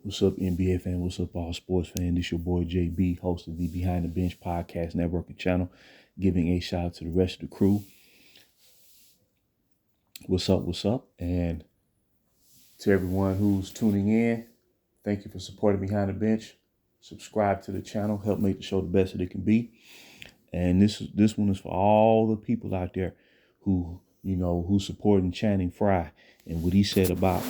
What's up, NBA fan? What's up, all sports fan? This your boy JB, host of the Behind the Bench podcast network and channel, giving a shout out to the rest of the crew. What's up? What's up? And to everyone who's tuning in, thank you for supporting Behind the Bench. Subscribe to the channel, help make the show the best that it can be. And this one is for all the people out there who supporting Channing Frye and what he said about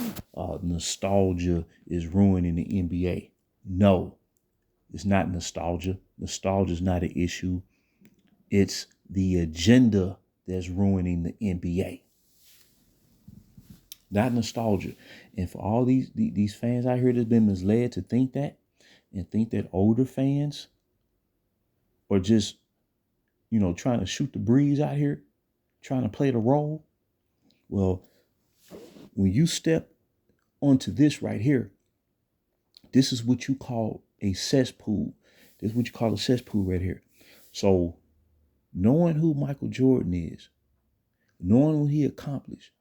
nostalgia is ruining the NBA. No, it's not nostalgia. Nostalgia is not an issue. It's the agenda that's ruining the NBA. Not nostalgia. And for all these fans out here that's been misled to think that and think that older fans are just, trying to shoot the breeze out here, trying to play the role. Well, when you step onto this right here, this is what you call a cesspool. This is what you call a cesspool right here. So knowing who Michael Jordan is, knowing what he accomplished,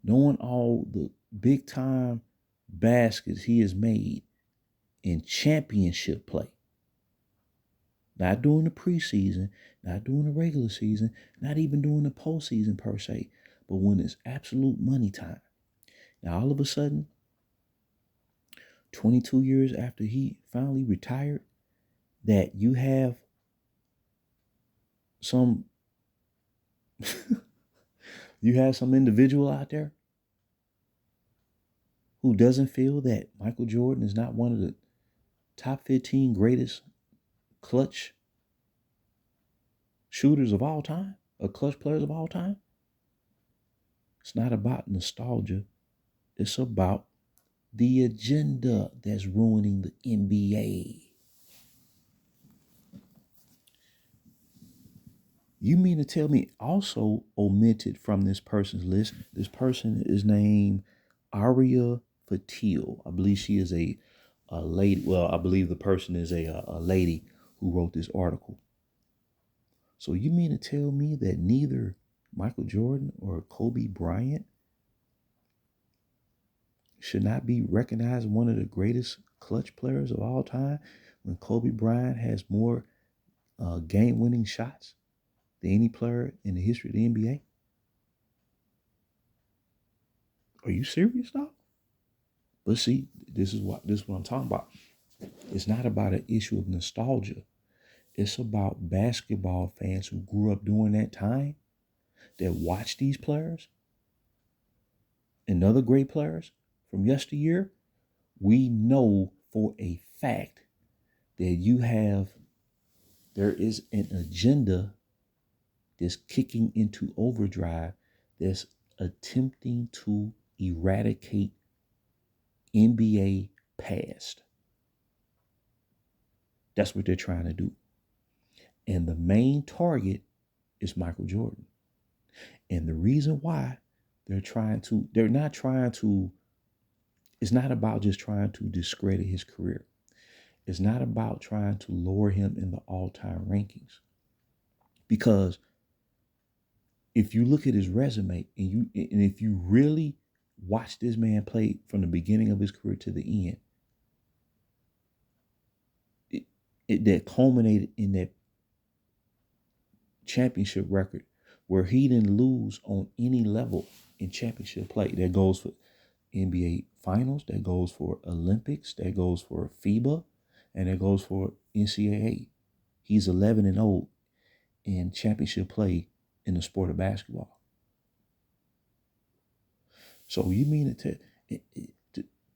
knowing all the big time baskets he has made in championship play, not during the preseason, not during the regular season, not even during the postseason per se, but when it's absolute money time. Now, all of a sudden, 22 years after he finally retired, that you have some individual out there who doesn't feel that Michael Jordan is not one of the top 15 greatest clutch shooters of all time, or clutch players of all time. It's not about nostalgia. It's about the agenda that's ruining the NBA. You mean to tell me also omitted from this person's list? This person is named Aria Fatil. I believe she is a lady. Well, I believe the person is a lady who wrote this article. So you mean to tell me that neither Michael Jordan or Kobe Bryant should not be recognized as one of the greatest clutch players of all time when Kobe Bryant has more game-winning shots than any player in the history of the NBA? Are you serious, dog? But see, this is what I'm talking about. It's not about an issue of nostalgia. It's about basketball fans who grew up during that time that watch these players and other great players from yesteryear. We know for a fact that there is an agenda that's kicking into overdrive that's attempting to eradicate NBA past. That's what they're trying to do. And the main target is Michael Jordan. And the reason why it's not about just trying to discredit his career. It's not about trying to lower him in the all-time rankings. Because if you look at his resume and if you really watch this man play from the beginning of his career to the end, that culminated in that championship record where he didn't lose on any level in championship play. That goes for NBA Finals, that goes for Olympics, that goes for FIBA, and that goes for NCAA. He's 11-0 in championship play in the sport of basketball. So you mean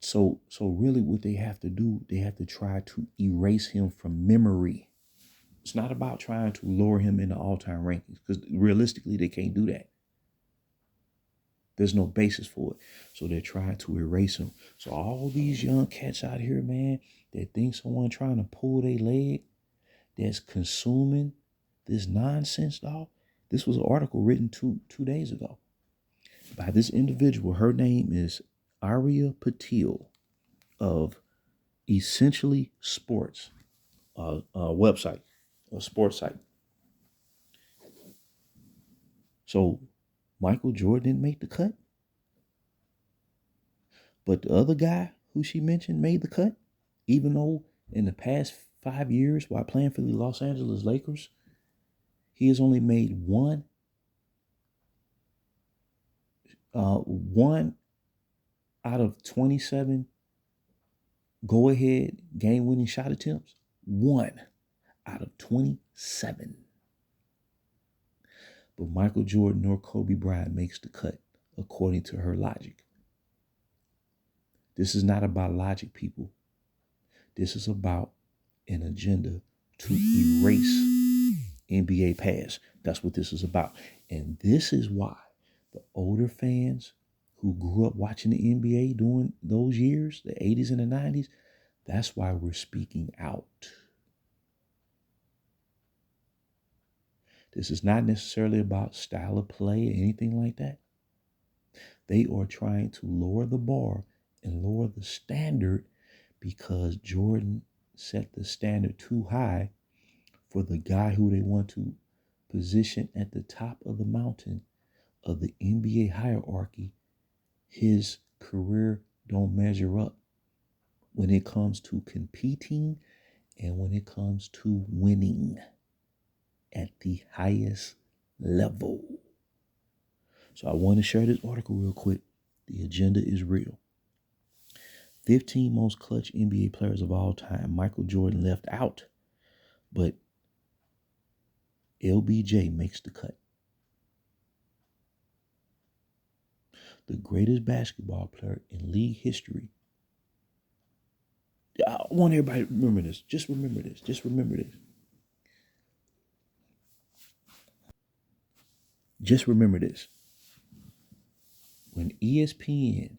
so really what they have to do, they have to try to erase him from memory. It's not about trying to lower him in the all-time rankings, because realistically they can't do that. There's no basis for it. So they're trying to erase him. So all these young cats out here, man, that think someone trying to pull their leg, that's consuming this nonsense, dog. This was an article written two days ago by this individual. Her name is Aria Patil of Essentially Sports, website, a sports site. So Michael Jordan didn't make the cut, but the other guy who she mentioned made the cut, even though in the past 5 years while playing for the Los Angeles Lakers, he has only made one out of 27 go ahead game winning shot attempts. One out of 27. But Michael Jordan or Kobe Bryant makes the cut according to her logic. This is not about logic, people. This is about an agenda to erase NBA past. That's what this is about. And this is why the older fans who grew up watching the NBA during those years, the 80s and the 90s, that's why we're speaking out. This is not necessarily about style of play or anything like that. They are trying to lower the bar and lower the standard because Jordan set the standard too high for the guy who they want to position at the top of the mountain of the NBA hierarchy. His career don't measure up when it comes to competing and when it comes to winning at the highest level. So I want to share this article real quick. The agenda is real. 15 most clutch NBA players of all time. Michael Jordan left out, but LBJ makes the cut. The greatest basketball player in league history. I want everybody to remember this. Just remember this. Just remember this. Just remember this. When ESPN,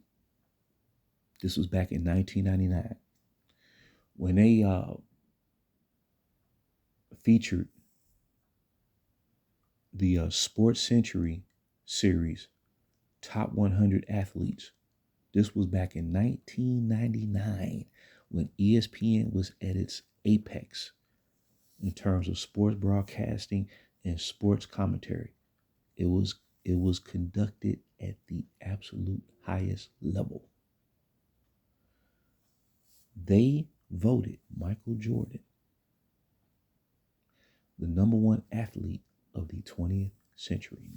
this was back in 1999, when they featured the Sports Century series, Top 100 Athletes. This was back in 1999 when ESPN was at its apex in terms of sports broadcasting and sports commentary. It was conducted at the absolute highest level. They voted Michael Jordan the number one athlete of the 20th century.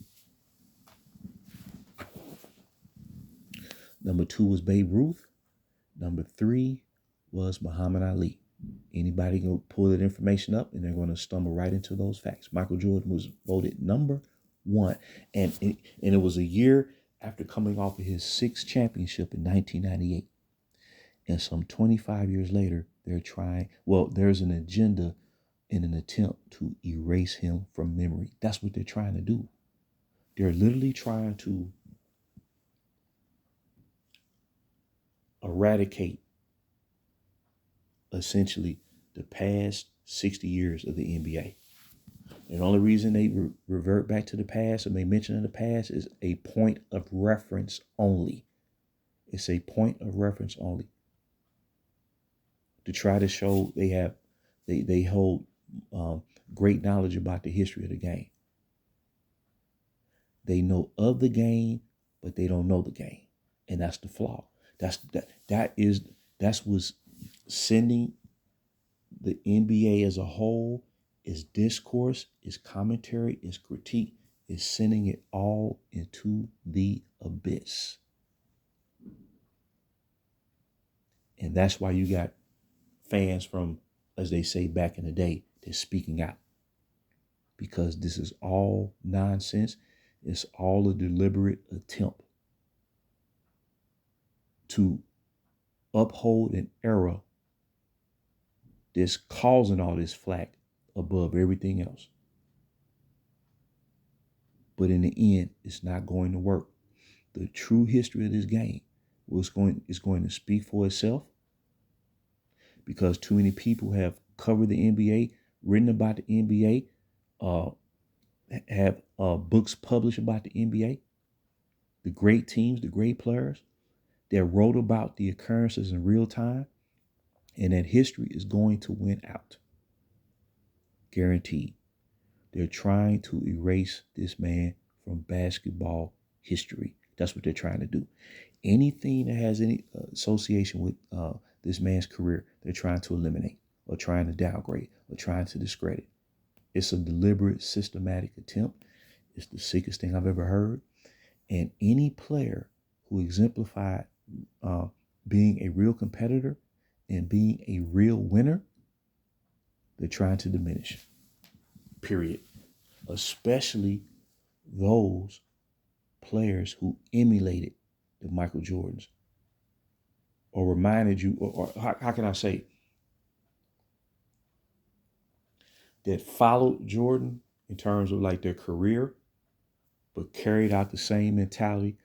Number 2 was Babe Ruth. Number 3 was Muhammad Ali. Anybody can pull that information up and they're going to stumble right into those facts. Michael Jordan was voted number 1. And it was a year after coming off of his 6th championship in 1998. And some 25 years later, there's an agenda in an attempt to erase him from memory. That's what they're trying to do. They're literally trying to eradicate essentially the past 60 years of the NBA. And the only reason they revert back to the past and they mention in the past is a point of reference only. It's a point of reference only. To try to show they hold great knowledge about the history of the game. They know of the game, but they don't know the game. And that's the flaw. That's what's sending the NBA as a whole, is discourse, is commentary, is critique, is sending it all into the abyss. And that's why you got fans from, as they say back in the day, they're speaking out. Because this is all nonsense. It's all a deliberate attempt to uphold an era that's causing all this flack above everything else. But in the end, it's not going to work. The true history of this game is going to speak for itself, because too many people have covered the NBA, written about the NBA, have books published about the NBA, the great teams, the great players that wrote about the occurrences in real time, and that history is going to win out. Guaranteed. They're trying to erase this man from basketball history. That's what they're trying to do. anything that has any association with this man's career, they're trying to eliminate or trying to downgrade or trying to discredit. It's a deliberate, systematic attempt. It's the sickest thing I've ever heard. And any player who exemplified being a real competitor and being a real winner, they're trying to diminish. Period. Especially those players who emulated the Michael Jordans or reminded you, or how can I say, that followed Jordan in terms of like their career, but carried out the same mentality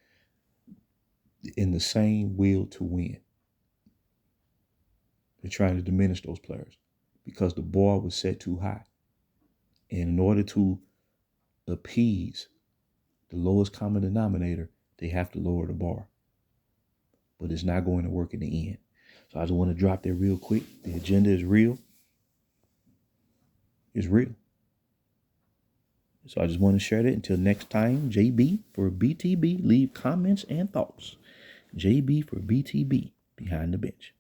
in the same will to win. They're trying to diminish those players because the bar was set too high. And in order to appease the lowest common denominator, they have to lower the bar. But it's not going to work in the end. So I just want to drop that real quick. The agenda is real. It's real. So I just want to share that. Until next time, JB for BTB. Leave comments and thoughts. JB for BTB, behind the bench.